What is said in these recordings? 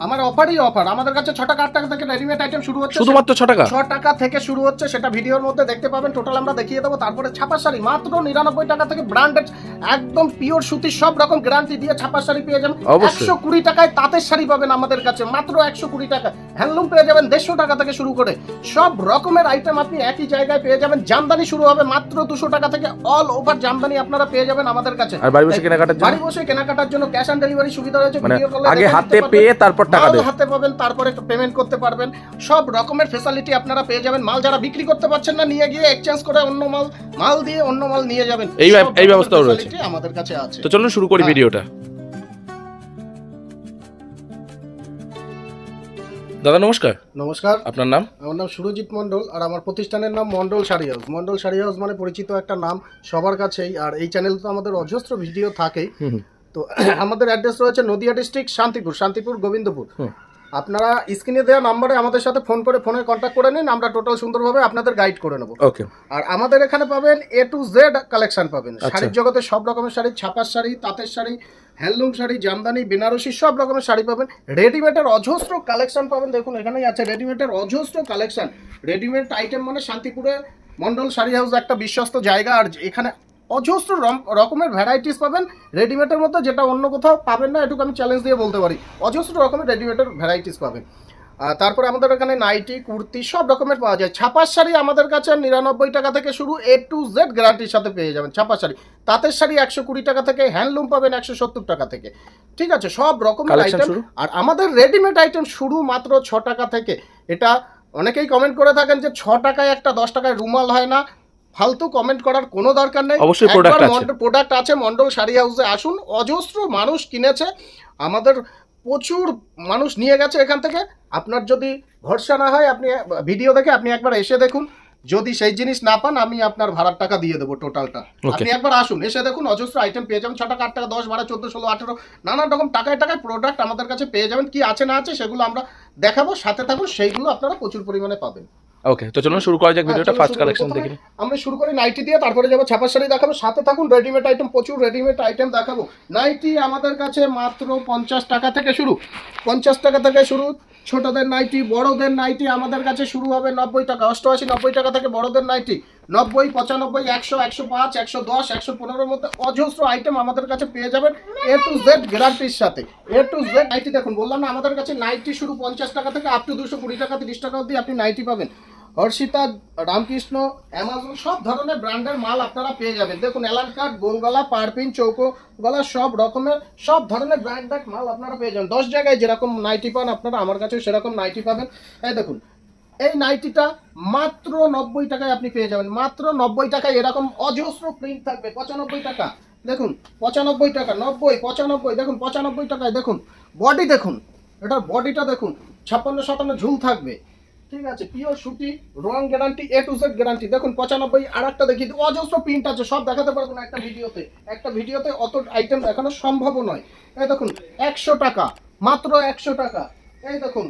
আমার অফারই অফার। আমাদের কাছে 6 টাকা 8 টাকা থেকে রেডিমেড আইটেম শুরু হচ্ছে, শুধুমাত্র 6 টাকা 6 টাকা থেকে শুরু হচ্ছে, সেটা ভিডিওর মধ্যে দেখতে পাবেন। টোটাল আমরা দেখিয়ে দেবো। তারপরে ছাপা শাড়ি মাত্র 99 টাকা থেকে ব্র্যান্ডেড একদম পিওর সুতির সব রকম গ্যারান্টি দিয়ে ছাপা শাড়ি পেয়ে যাবেন। 120 টাকায় তাঁতের শাড়ি পাবেন আমাদের কাছে মাত্র 120 টাকা। হ্যান্ডলুম পেয়ে যাবেন 150 টাকা থেকে শুরু করে সব রকমের আইটেম আপনি একই জায়গায় পেয়ে যাবেন। জামদানি শুরু হবে মাত্র 200 টাকা থেকে, অল ওভার জামদানি আপনারা পেয়ে যাবেন আমাদের কাছে। আর বাড়ি বসে কেনাকাটার জন্য, বাড়ি বসে কেনাকাটার জন্য ক্যাশ অন ডেলিভারি সুবিধা রয়েছে। ভিডিও কলে আগে হাতে পেয়ে তারপর টাকা দেবেন, হাতে পাবেন, তারপরে পেমেন্ট করতে পারবেন। সব রকমের ফ্যাসিলিটি আপনারা পেয়ে যাবেন। মাল যারা বিক্রি করতে পারছেন না, নিয়ে গিয়ে এক্সচেঞ্জ করে অন্য মাল দিয়ে অন্য মাল নিয়ে যাবেন, এই ব্যবস্থাও রয়েছে আমাদের কাছে আছে। তো চলুন শুরু করি ভিডিওটা। দাদা নমস্কার। নমস্কার। আপনার নাম? আমার নাম সুরজিৎ মন্ডল, আর আমার প্রতিষ্ঠানের নাম মন্ডল শাড়ি হাউস। মন্ডল শাড়ি হাউস মানে পরিচিত একটা নাম সবার কাছেই, আর এই চ্যানেল তো আমাদের অজস্র ভিডিও থাকেই। তো আমাদের অ্যাড্রেস রয়েছে নদিয়া ডিস্ট্রিক্ট শান্তিপুর গোবিন্দপুর। আপনারা স্ক্রিনে দেওয়া নাম্বারে আমাদের সাথে ফোন করে ফোনে কন্ট্যাক্ট করে নিন, আমরা টোটাল সুন্দরভাবে আপনাদের গাইড করে নেব। ওকে। আর আমাদের এখানে পাবেন A to Z কালেকশন পাবেন। শাড়ির জগতে সব রকমের শাড়ি, ছাপার শাড়ি, তাঁতের শাড়ি, হ্যান্ডলুম শাড়ি, জামদানি, বেনারসি সব রকমের শাড়ি পাবেন। রেডিমেডের অজস্র কালেকশন পাবেন। দেখুন এখানেই আছে রেডিমেডের অজস্র কালেকশন। রেডিমেড আইটেম মানে শান্তিপুরে মন্ডল শাড়ি হাউস একটা বিশ্বস্ত জায়গা, আর এখানে অজস্র রকমের ভ্যারাইটিস পাবেন রেডিমেডের মধ্যে, যেটা অন্য কোথাও পাবেন না, এটুকু আমি চ্যালেঞ্জ দিয়ে বলতে পারি। অজস্র রকমের রেডিমেডের ভ্যারাইটিস পাবেন। তারপরে আমাদের এখানে নাইটি, কুর্তি সব রকমের পাওয়া যায়। ছাপার শাড়ি আমাদের কাছে 99 টাকা থেকে শুরু, A to Z গ্যারান্টির সাথে পেয়ে যাবেন ছাপার শাড়ি। তাঁতের শাড়ি 120 টাকা থেকে, হ্যান্ডলুম পাবেন 170 টাকা থেকে। ঠিক আছে, সব রকমের আইটেম। আর আমাদের রেডিমেড আইটেম শুরু মাত্র 6 টাকা থেকে। এটা অনেকেই কমেন্ট করে থাকেন যে 6 টাকায় একটা 10 টাকায় রুমাল হয় না। ফালতু কমেন্ট করার কোনো দরকার নেই। অবশ্যই প্রোডাক্ট আছে। মন্ডল শাড়ি হাউসে আসুন। অজস্র মানুষ কিনেছে, আমাদের প্রচুর মানুষ নিয়ে গেছে এখান থেকে। আপনার যদি ভরসা না হয়, আপনি ভিডিও দেখে আপনি একবার এসে দেখুন। যদি সেই জিনিস না পান, আমি আপনার ভাড়ার টাকা দিয়ে দেবো টোটালটা। আপনি একবার আসুন, এসে দেখুন। অজস্র আইটেম পেয়ে যাবেন। 6 টাকা, 8 টাকা, 10, 12, 14, 16, 18 নানান রকম টাকায় প্রোডাক্ট আমাদের কাছে পেয়ে যাবেন। কি আছে না আছে সেগুলো আমরা দেখাবো, সাথে থাকুন। সেইগুলো আপনারা প্রচুর পরিমাণে পাবেন। ওকে, তো চলুন শুরু করা যাক ভিডিওটা। ফার্স্ট কালেকশন দেখি আমরা শুরু করি নাইটি দিয়ে, তারপরে যাবো ছাপার শাড়ি দেখাবো, সাথে থাকুন। রেডিমেড আইটেম, প্রচুর রেডিমেড আইটেম দেখাবো। নাইটি আমাদের কাছে মাত্র 50 টাকা থেকে শুরু, 50 টাকা থেকে শুরু। ছোটদের নাইটি, বড়দের নাইটি আমাদের কাছে শুরু হবে 90 টাকা, 88, 90 টাকা থেকে বড়দের নাইটি। 90, 95, 100, 105, 110, 115 মধ্যে অজস্র আইটেম আমাদের কাছে পেয়ে যাবেন A to Z গ্যারান্টির সাথে। A to Z নাইটি দেখুন, বললাম না আমাদের কাছে নাইটি শুরু 50 টাকা থেকে আপ টু 220 টাকা, 30 টাকা অবধি আপনি নাইটি পাবেন। হর্ষিতা, রামকৃষ্ণ, অ্যামাজন সব ধরনের ব্র্যান্ডের মাল আপনারা পেয়ে যাবেন। দেখুন অ্যালান কাট, গোলগলা, পারপিন, চৌকো গলা সব রকমের সব ধরনের ব্র্যান্ডের মাল আপনারা পেয়ে যাবেন। 10 জায়গায় যেরকম নাইটি পান আপনারা আমার কাছে সেরকম নাইটি পাবেন। এই দেখুন এই নাইটিটা মাত্র 90 টাকায় আপনি পেয়ে যাবেন। মাত্র 90 টাকায় এরকম অজস্র প্রিন্ট থাকবে। 95 টাকা, দেখুন 95 টাকা, 90, 95, দেখুন 95 টাকায়। দেখুন বডি, দেখুন এটার বডিটা দেখুন, 56-57 ঝুল থাকবে। ঠিক আছে, পিওর সুতি, রং guarantee, A to Z guarantee. দেখুন 95। আর একটা দেখিয়ে দিই, অজস্র প্রিন্ট আছে, সব দেখাতে পারবো না একটা ভিডিওতে অত আইটেম দেখানো সম্ভব নয়। এই দেখুন 100 টাকা, মাত্র 100 টাকা। এই দেখুন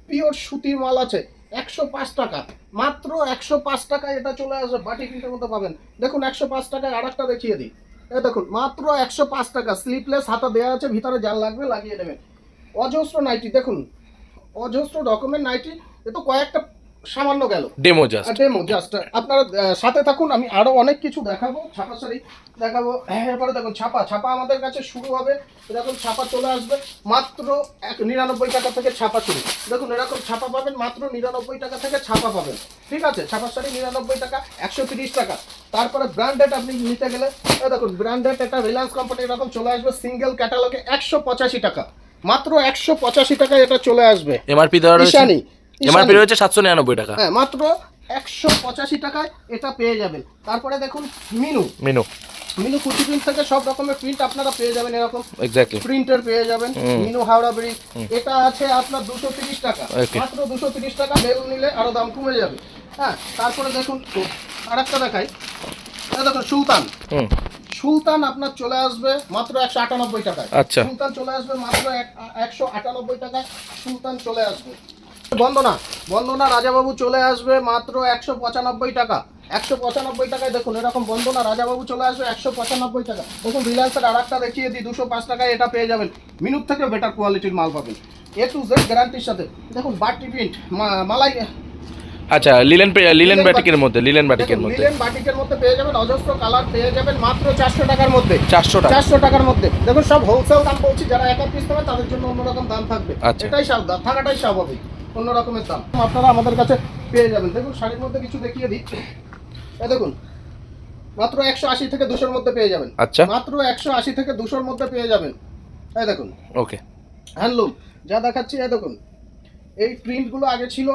পিওর সুতির মাল আছে 105 টাকা, মাত্র 105 টাকায় এটা চলে আসবে। বাটি প্রিন্টের মতো পাবেন। দেখুন 105 টাকায়। আর একটা দেখিয়ে দিই, এই দেখুন মাত্র 105 টাকা। স্লিপলেস হাতা দেওয়া আছে, ভিতরে জাল লাগবে লাগিয়ে দেবেন। অজস্র নাইটি, দেখুন অজস্র রকমের নাইটি। এ তো কয়েকটা সামান্য গেল ডেমো জাস্ট। আপনারা সাথে থাকুন, আমি আরো অনেক কিছু দেখাবো। ছাপা শাড়ি দেখাবো। এরপরে দেখুন ছাপা আমাদের কাছে শুরু হবে। এরকম ছাপা চলে আসবে মাত্র 99 টাকা থেকে ছাপা শুরু। দেখুন এরকম ছাপা পাবেন মাত্র 99 টাকা থেকে ছাপা পাবেন। ঠিক আছে, ছাপার শাড়ি 99 টাকা, 130 টাকা। তারপরে ব্র্যান্ডেড আপনি নিতে গেলে দেখুন ব্র্যান্ডেড একটা রিলায়েন্স কোম্পানি এরকম চলে আসবে সিঙ্গেল ক্যাটালগে 185 টাকা, মাত্র 185 টাকায় এটা চলে আসবে। এমআরপি দেওয়া রয়েছে, এমআরপি রয়েছে 799 টাকা। হ্যাঁ, মাত্র 185 টাকায় এটা পেয়ে যাবেন। তারপরে দেখুন মিনু কুচি প্রিন্ট থেকে সব রকমের প্রিন্ট আপনারা পেয়ে যাবেন। এরকম এক্স্যাক্টলি প্রিন্টার পেয়ে যাবেন। মিনু হাওড়া ব্রিজ, এটা আছে আপনার 230 টাকা, মাত্র 230 টাকা। বেল নিলে আরো দাম কমে যাবে। হ্যাঁ, তারপরে দেখুন আরেকটা দেখাই। দেখুন সুলতান আপনার চলে আসবে মাত্র 198 টাকায়। আচ্ছা, সুলতান চলে আসবে মাত্র 198 টাকায়। সুলতান চলে আসবে। বন্দনা রাজাবাবু চলে আসবে মাত্র 195 টাকা। 195 টাকায় দেখুন এরকম বন্দনা রাজাবাবু চলে আসবে 195 টাকা। দেখুন রিলায়েন্সের আর একটা দেখিয়ে দিই 205 টাকায় এটা পেয়ে যাবেন, মিনুট থেকে বেটার কোয়ালিটির মাল পাবেন, A to Z গ্যারান্টির সাথে। দেখুন বাটি প্রিন্ট মালাই, আচ্ছা লিলেন বাটিকের মধ্যে লিলেন বাটিকের মধ্যে পেয়ে যাবেন, অজস্র কালার পেয়ে যাবেন মাত্র 400 টাকার মধ্যে। 400 টাকা 400 টাকার মধ্যে দেখুন, সব হোলসেল দাম বলছি, যারা এক পিস নেবে তাদের জন্য অন্যরকম দাম থাকবে, আচ্ছা। এটাই স্বাভাবিক, থাকাটাই স্বাভাবিক, অন্য রকমের দাম আপনারা আমাদের কাছে পেয়ে যাবেন। দেখুন শাড়ির মধ্যে কিছু দেখিয়ে দিই, এই দেখুন মাত্র 180 থেকে 200 মধ্যে পেয়ে যাবেন। আচ্ছা, মাত্র 180 থেকে 200 মধ্যে পেয়ে যাবেন। এই দেখুন ওকে হ্যান্ডলুম যা দেখাচ্ছি, এই দেখুন এই প্রিন্টগুলো আগে ছিল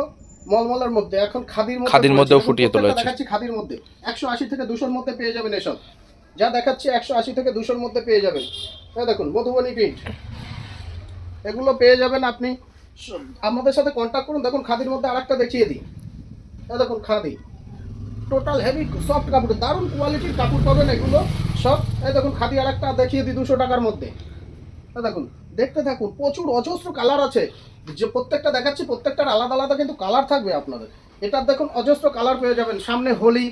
মলমলের মধ্যে, এখন খাদির মধ্যেও ফুটিয়ে তোলা হয়েছে। দেখাচ্ছি খাদির মধ্যে 180 থেকে 200 মধ্যে পেয়ে যাবেন। এসব যা দেখাচ্ছি 180 থেকে 200 মধ্যে পেয়ে যাবেন। এই দেখুন মধুবনী প্রিন্ট, এগুলো পেয়ে যাবেন আপনি, আমাদের সাথে কন্ট্যাক্ট করুন। দেখুন খাদির মধ্যে আরেকটা দেখিয়ে দিই, এই দেখুন খাদি টোটাল হেভি সফট কাপড়, দারুণ কোয়ালিটির কাপড় পাবেন এগুলো সব। এই দেখুন খাদি আরেকটা দেখিয়ে দিই 200 টাকার মধ্যে। এই দেখুন দেখতে থাকুন, প্রচুর অজস্র কালার আছে, যে প্রত্যেকটা দেখাচ্ছি প্রত্যেকটার আলাদা আলাদা কিন্তু কালার থাকবে আপনাদের। এটার দেখুন অজস্র কালার পেয়ে যাবেন। সামনে হোলি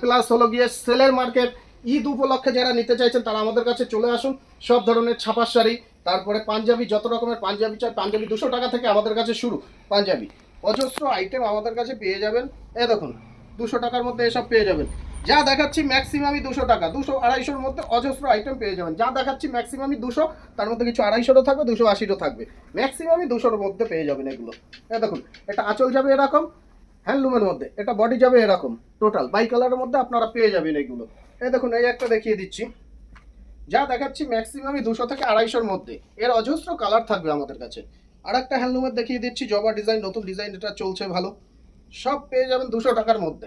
প্লাস হলো গিয়ে সেলের মার্কেট, ঈদ উপলক্ষে যারা নিতে চাইছেন তারা আমাদের কাছে চলে আসুন। সব ধরনের ছাপার শাড়ি, তারপরে পাঞ্জাবি, যত রকমের পাঞ্জাবি চাই, পাঞ্জাবি 200 টাকা থেকে আমাদের কাছে শুরু। পাঞ্জাবি অজস্র আইটেম আমাদের কাছে পেয়ে যাবেন। এই দেখুন 200 টাকার মধ্যে এসব পেয়ে যাবেন। যা দেখাচ্ছি ম্যাক্সিমামই 200 টাকা, 200-250-র মধ্যে অজস্র আইটেম পেয়ে যাবেন। যা দেখাচ্ছি ম্যাক্সিমামই 200, তার মধ্যে কিছু 250-রও থাকবে, 280-রও থাকবে, ম্যাক্সিমামই 200-র মধ্যে পেয়ে যাবেন এগুলো। এই দেখুন এটা আঁচল যাবে এরকম হ্যান্ডলুমের মধ্যে, এটা বডি যাবে এরকম, টোটাল বাই কালারের মধ্যে আপনারা পেয়ে যাবেন এগুলো। এই দেখুন এই একটা দেখিয়ে দিচ্ছি, যা দেখাচ্ছি ম্যাক্সিমামই 200 থেকে 250-র মধ্যে, এর অজস্র কালার থাকবে আমাদের কাছে। আর একটা হ্যান্ডলুমের দেখিয়ে দিচ্ছি, জবা ডিজাইন, নতুন ডিজাইন, এটা চলছে ভালো, সব পেয়ে যাবেন 200 টাকার মধ্যে।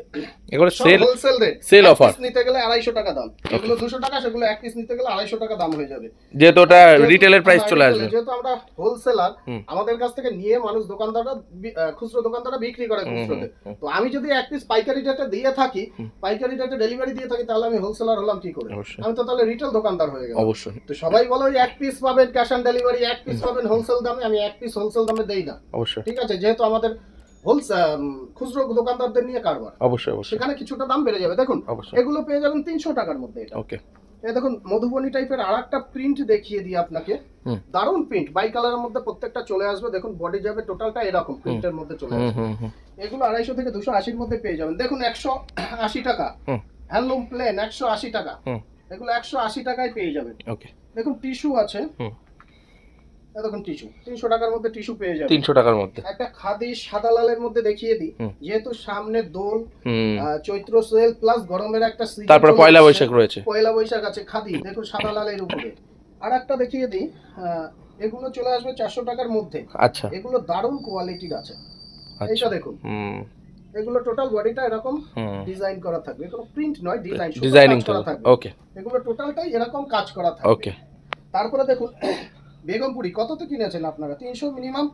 এগুলো হোলসেল রেট, সেল অফার, নিতে গেলে 250 টাকা দাম, এগুলো 200 টাকা, সেগুলো এক পিস নিতে গেলে 250 টাকা দাম হয়ে যাবে, যেহেতু ওটা রিটেলের প্রাইস চলে আসবে। যেহেতু আমরা হোলসেলার, আমাদের কাছ থেকে নিয়ে মানুষ দোকানদাররা, খুচরো দোকানদাররা বিক্রি করে খুচরোতে। তো আমি যদি এক পিস পাইকারি রেটে দিয়ে থাকি, পাইকারি রেটে ডেলিভারি দিয়ে থাকি, তাহলে আমি হোলসেলার হলাম কি করে? আমি তো তাহলে রিটেল দোকানদার হয়ে গেলাম। অবশ্যই। তো সবাই বলে এক পিস পাবেন ক্যাশ অন ডেলিভারি, এক পিস পাবেন হোলসেল দামে, আমি এক পিস হোলসেল দামে দেই না। অবশ্যই, ঠিক আছে, যেহেতু আমাদের খুচরো দোকানদারদের নিয়ে কারবার, অবশ্যই অবশ্যই, সেখানে কিছুটা দাম বেড়ে যাবে। দেখুন এগুলো পেয়ে যাবেন 300 টাকার মধ্যে। এটা ওকে। এই দেখুন মধুবনী টাইপের আরেকটা প্রিন্ট দেখিয়ে দিই আপনাকে, দারুণ প্রিন্ট, বাই কালারের মধ্যে প্রত্যেকটা চলে আসবে। দেখুন বডি যাবে টোটালটা এরকম প্রিন্টের মধ্যে চলে আসবে। এগুলো 250 থেকে 280-র মধ্যে পেয়ে যাবেন। দেখুন 180 টাকা হ্যান্ডলুম প্লেন, 180 টাকা, এগুলো 180 টাকায় পেয়ে যাবেন। ওকে। দেখুন টিস্যু আছে, দেখুন টিস্যু 300 টাকার মধ্যে টিস্যু পেয়ে যাবেন। 300 টাকার মধ্যে একটা খাদি সাদা লালের মধ্যে দেখিয়ে দিই, যেহেতু সামনে দোল, চৈত্র সেল প্লাস গরমের একটা সিজন, তারপরে পয়লা বৈশাখ রয়েছে, পয়লা বৈশাখ আছে, খাদি দেখুন সাদা লালের উপরে। আর একটা দেখিয়ে দিই, এগুলো চলে আসবে 400 টাকার মধ্যে। আচ্ছা, এগুলো দারুণ কোয়ালিটির আছে। এইটা দেখুন, এগুলো টোটাল বডিটা এরকম ডিজাইন করা থাকবে, কোনো প্রিন্ট নয়, ডিজাইনিং করা থাকবে। ওকে। এগুলো টোটালটাই এরকম কাজ করা থাকবে। ওকে। তারপরে দেখুন বেগমপুরি, কত তো কিনেছেন আপনারা? 300 মিনিমাম,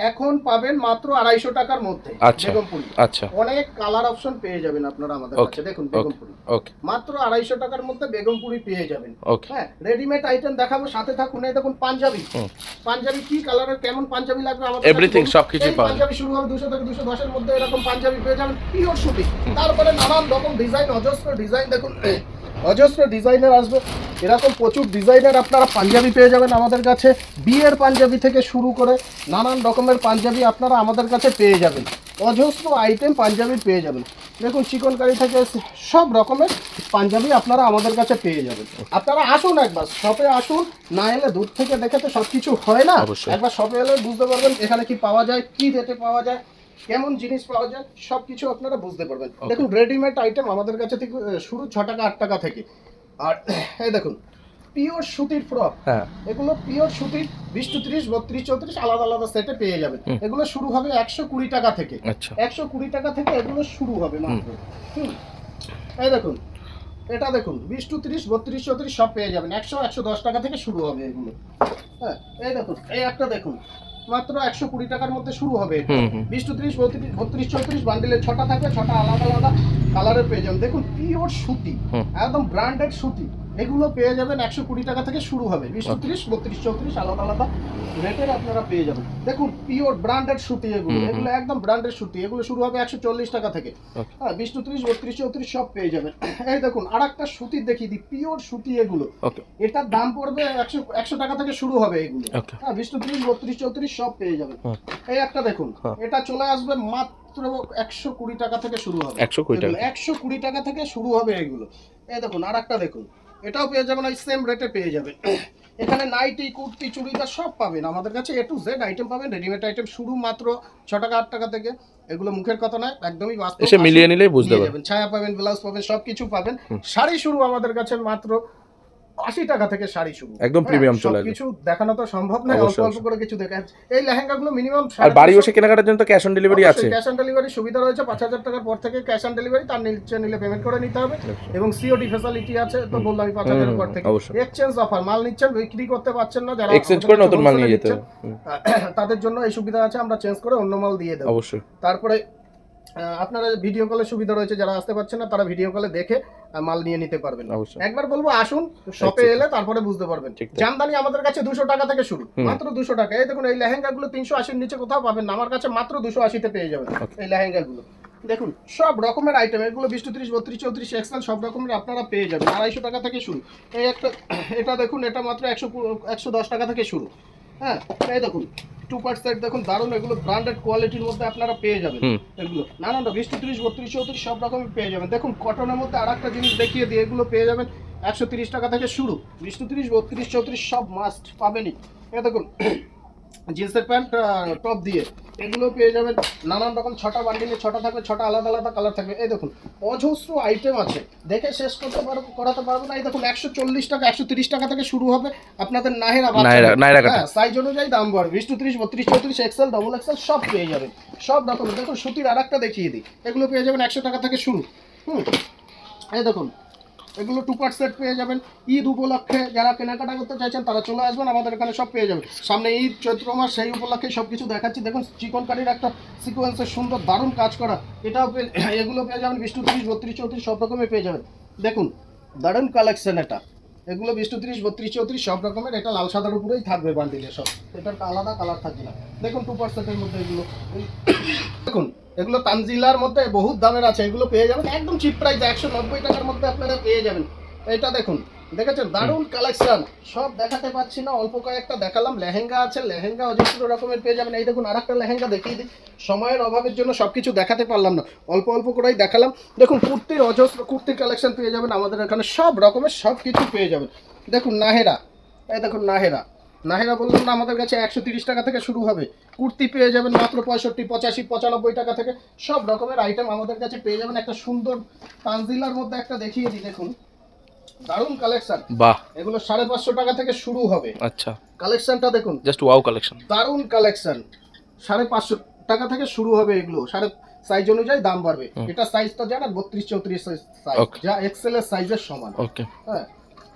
এখন পাবেন মাত্র 250 টাকার মধ্যে। বেগমপুরি, আচ্ছা, অনেক কালার অপশন পেয়ে যাবেন আপনারা আমাদের কাছে। দেখুন বেগমপুরি মাত্র 250 টাকার মধ্যে বেগমপুরি পেয়ে যাবেন। হ্যাঁ, রেডিমেড আইটেম দেখাবো, সাথে থাকুন। এই দেখুন পাঞ্জাবি, পাঞ্জাবি কি কালারের কেমন পাঞ্জাবি লাগবে আমাদের, এভরিথিং সবকিছু পাবেন। পাঞ্জাবি শুরু হবে 200 থেকে 210-এর মধ্যে, এরকম পাঞ্জাবি পেয়ে যাবেন পিওর সুতি। তারপরে নানান রকম ডিজাইন, অজস্র ডিজাইন, দেখুন অজস্র ডিজাইনের আসবে, এরকম প্রচুর ডিজাইনের আপনারা পাঞ্জাবি পেয়ে যাবেন আমাদের কাছে। বিয়ের পাঞ্জাবি থেকে শুরু করে নানান রকমের পাঞ্জাবি আপনারা আমাদের কাছে পেয়ে যাবেন, অজস্র আইটেম পাঞ্জাবি পেয়ে যাবেন। দেখুন চিকনকারি থেকে সব রকমের পাঞ্জাবি আপনারা আমাদের কাছে পেয়ে যাবেন। আপনারা আসুন, একবার শপে আসুন, না এলে দূর থেকে দেখে তো সব কিছু হয় না, একবার শপে এলে বুঝতে পারবেন এখানে কি পাওয়া যায়, কি রেটে পাওয়া যায়, কেমন জিনিস পাওয়া যায়, সবকিছু আপনারা বুঝতে পারবেন। দেখুন রেডিমেড আইটেম আমাদের কাছে থেকে শুরু 6 টাকা 8 টাকা থেকে। আর এই দেখুন পিওর সুতির ফ্রক, এগুলো পিওর সুতির 20 to 30, 32, 34 আলাদা আলাদা সেটে পেয়ে যাবেন। এগুলো শুরু হবে 120 টাকা থেকে। 120 টাকা থেকে এগুলো শুরু হবে মাত্র। এই দেখুন এটা দেখুন 20 to 30, 32, 34 সব পেয়ে যাবেন, 100, 110 টাকা থেকে শুরু হবে এগুলো। হ্যাঁ, এই দেখুন এই একটা দেখুন মাত্র 120 টাকার মধ্যে শুরু হবে। 20 to 30, 32, 34 বান্ডিলে 6টা থাকবে, 6টা আলাদা আলাদা কালারের পেয়ে যাবেন। দেখুন পিওর সুতি, একদম ব্র্যান্ডেড সুতি, এগুলো পেয়ে যাবেন 120 টাকা থেকে শুরু হবে, 20, 30, 32, 34 আলাদা আলাদা রেটের আপনারা পেয়ে যাবেন। দেখুন পিওর ব্র্যান্ডেড সুতি, এগুলো এগুলো একদম ব্র্যান্ডেড সুতি, এগুলো শুরু হবে 140 টাকা থেকে। হ্যাঁ 20, 30, 32, 34 সব পেয়ে যাবেন। এই দেখুন আরেকটা সুতি দেখিয়ে দিই, পিওর সুতি এগুলো, এটার দাম পড়বে 100 টাকা থেকে শুরু হবে এগুলো। হ্যাঁ 20, 30, 32, 34 সব পেয়ে যাবেন। এই একটা দেখুন, এটা চলে আসবে মাত্র 120 টাকা থেকে শুরু হবে, 120 টাকা থেকে শুরু হবে এগুলো। এই দেখুন আর একটা দেখুন, এটাও পেয়ে যাবেন ওই সেম রেটে পেয়ে যাবেন। এখানে নাইটি, কুর্তি, চুড়িদার সব পাবেন আমাদের কাছে, A to Z আইটেম পাবেন, রেডিমেড আইটেম শুরু মাত্র 6 টাকা 8 টাকা থেকে। এগুলো মুখের কথা নয়, একদমই বাস্তব, এসে মিলিয়ে নিলেই বুঝতে পারবেন। ছায়া পাবেন, ব্লাউজ পাবেন, সবকিছু পাবেন। শাড়ি শুরু আমাদের কাছে মাত্র 80 টাকা থেকে শাড়ি শুরু, একদম প্রিমিয়াম চলে আসবে। কিছু দেখানো তো সম্ভব নয়, অল্প অল্প করে কিছু দেখাচ্ছি। এই লেহেঙ্গাগুলো মিনিমাম, আর বাড়ি বসে কেনাকাটার জন্য তো ক্যাশ অন ডেলিভারি আছে, ক্যাশ অন ডেলিভারি সুবিধা রয়েছে। 5000 টাকার পর থেকে ক্যাশ অন ডেলিভারি, তার নিচে নিলে পেমেন্ট করে নিতে হবে। এবং সিওডি ফ্যাসিলিটি আছে, তো বললাম 5000 এর পর থেকে। এক্সচেঞ্জ অফার, মাল নিচ্ছেন বিক্রি করতে পারছেন না, যারা এক্সচেঞ্জ করে নতুন মাল নিয়ে যেতে হবে, তাদের জন্য এই সুবিধা আছে, আমরা চেঞ্জ করে অন্য মাল দিয়ে দেব অবশ্যই। তারপরে আপনারা ভিডিও কলের সুবিধা রয়েছে, যারা আসতে পারছেন না তারা ভিডিও কলে দেখে মাল নিয়ে নিতে পারবেন। একবার বলবো আসুন শপে, এলে তারপরে বুঝতে পারবেন। জামদানি আমাদের কাছে 200 টাকা থেকে শুরু, মাত্র 200 টাকা। এই দেখুন এই লেহেঙ্গাগুলো 380 নিচে কোথাও পাবেন না, আমার কাছে মাত্র 280 তে পেয়ে যাবেন এই লেহেঙ্গাগুলো। দেখুন সব রকমের আইটেম, এগুলো 20, 30, 32, 34 এক্সেল সব রকমের আপনারা পেয়ে যাবেন। 250 টাকা থেকে শুরু। এই একটা, এটা দেখুন, এটা মাত্র 110 টাকা থেকে শুরু। হ্যাঁ এই দেখুন 2% দেখুন, দারুণ, এগুলো ব্র্যান্ডেড কোয়ালিটির মধ্যে আপনারা পেয়ে যাবেন। এগুলো নানান 20, 30, 32, 34 সব রকমের পেয়ে যাবেন। দেখুন কটনের মধ্যে আরেকটা জিনিস দেখিয়ে দিই, এগুলো পেয়ে যাবেন 130 টাকা থেকে শুরু, 20, 30, 32, 34 সব মাস্ট পাবেনই। এই দেখুন জিন্সের প্যান্ট টপ দিয়ে এগুলো পেয়ে যাবেন নানান রকম, 6টা বান্ডিলে 6টা থাকবে, 6টা আলাদা আলাদা কালার থাকবে। এই দেখুন অজস্র আইটেম আছে, দেখে শেষ করাতে পারবো না। এই দেখুন 140 টাকা 130 টাকা থেকে শুরু হবে আপনাদের নাহেরা, সাইজ অনুযায়ী দাম বাড়বে। 20, 30, 32, 34 এক্সেল, ডবল এক্সেল সব পেয়ে যাবেন, সব রকমের। দেখুন সুতির আরেকটা দেখিয়ে দিই, এগুলো পেয়ে যাবেন 100 টাকা থেকে শুরু। এই দেখুন এগুলো 2% পেয়ে যাবেন। ঈদ উপলক্ষে যারা কেনাকাটা করতে চাইছেন তারা চলে আসবেন, আমাদের এখানে সব পেয়ে যাবেন। সামনে ঈদ, চৈত্র মাস, সেই উপলক্ষে সব কিছু দেখাচ্ছি। দেখুন চিকন কারির একটা সিকোয়েন্সের সুন্দর দারুণ কাজ করা, এটাও এগুলো পেয়ে যাবেন 20, 30, 32, 34 সব রকমের পেয়ে যাবেন। দেখুন দারুণ কালেকশন এটা, এগুলো 20, 30, 32, 34 সব রকমের। এটা লাল সাদার উপরেই থাকবে বান্ডিলে সব, এটার আলাদা কালার থাকবে না। দেখুন 2%-এর মধ্যে এগুলো, দেখুন এগুলো তানজিলার মধ্যে বহুত দামের আছে, এগুলো পেয়ে যাবেন একদম চিপ প্রাইস 190 টাকার মধ্যে আপনারা পেয়ে যাবেন। এটা দেখুন, দেখেছেন দারুণ কালেকশন, সব দেখাতে পাচ্ছি না, অল্প কয়েকটা দেখালাম। লেহেঙ্গা আছে, লেহেঙ্গা অজস্র রকমের পেয়ে যাবেন। এই দেখুন আরেকটা লেহেঙ্গা দেখিয়ে দিই, সময়ের অভাবের জন্য সবকিছু দেখাতে পারলাম না, অল্প অল্প করেই দেখালাম। দেখুন কুর্তির অজস্র কুর্তির কালেকশন পেয়ে যাবেন আমাদের এখানে, সব রকমের সব কিছু পেয়ে যাবেন। দেখুন নাহেরা, এই দেখুন নাহেরা, নাহেরা বললাম না আমাদের কাছে 130 টাকা থেকে শুরু হবে। কুর্তি পেয়ে যাবেন মাত্র 65, 85, 95 টাকা থেকে, সব রকমের আইটেম আমাদের কাছে পেয়ে যাবেন। একটা সুন্দর তানজিলার মধ্যে একটা দেখিয়ে দিই, দেখুন দারুণ কালেকশন, বাহ, এগুলো 550 টাকা থেকে শুরু হবে। আচ্ছা কালেকশনটা দেখুন, জাস্ট ওয়াও কালেকশন, দারুণ কালেকশন। 550 টাকা থেকে শুরু হবে এগুলো, সাইজ অনুযায়ী দাম বাড়বে। এটা সাইজটা জানেন 32, 34 সাইজ, যা এক্সেল এর সাইজের সমান। ওকে হ্যাঁ,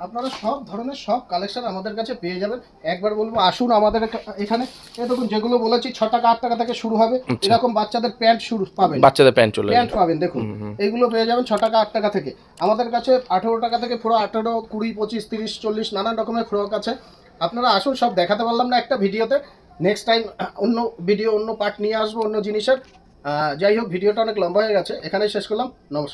আপনারা সব ধরনের সব কালেকশন আমাদের কাছে পেয়ে যাবেন। একবার বলবো আসুন আমাদের এখানে। এই দেখুন যেগুলো বলেছি 6 টাকা 8 টাকা থেকে শুরু হবে, এরকম বাচ্চাদের প্যান্ট শুরু পাবেন, বাচ্চাদের প্যান্ট পাবেন। দেখুন এইগুলো পেয়ে যাবেন 6 টাকা 8 টাকা থেকে। আমাদের কাছে 18 টাকা থেকে পুরো 18, 20, 25, 30, 40 নানান রকমের ফ্রক আছে। আপনারা আসুন, সব দেখাতে পারলাম না একটা ভিডিওতে, নেক্সট টাইম অন্য ভিডিও, অন্য পার্ট নিয়ে আসবো অন্য জিনিসের। যাই হোক ভিডিওটা অনেক লম্বা হয়ে গেছে, এখানেই শেষ করলাম। নমস্কার।